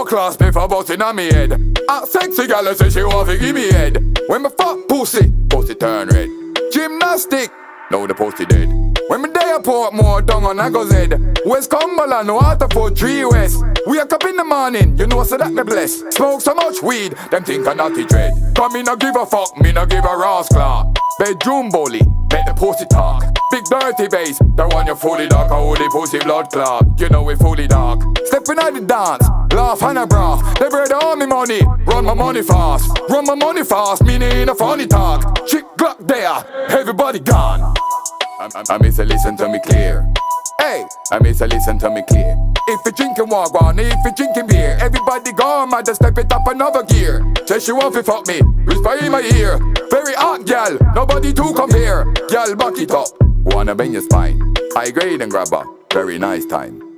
class me for bustin' on me head. A sexy gal say she want to give me head. When me fuck pussy, pussy turn red. Gymnastic, now the pussy dead. When me day a Portmore down on Agos head. West Cumberland, Waterford, 3 West. Wake up in the morning, you know so that me blessed. Smoke so much weed, them think I naughty dread. But me no give a fuck, me no give a rascal. Bedroom bully, make the pussy talk. Big dirty bass, that one you fully dark. How the pussy blood clot, you know we fully dark. Stepping out the dance, laugh and a braff. They bread all me money, run my money fast. Run my money fast, meaning in a funny talk. Chick Glock there, everybody gone. I miss a listen to me clear. Hey, I miss a listen to me clear. If you drinking water, if you drinking beer, everybody gone, man, just step it up another gear. Say she want to fuck me, whisper in my ear. Very hot gal, nobody to compare. Gal, back it up, wanna bend your spine. High grade and grabber, very nice time.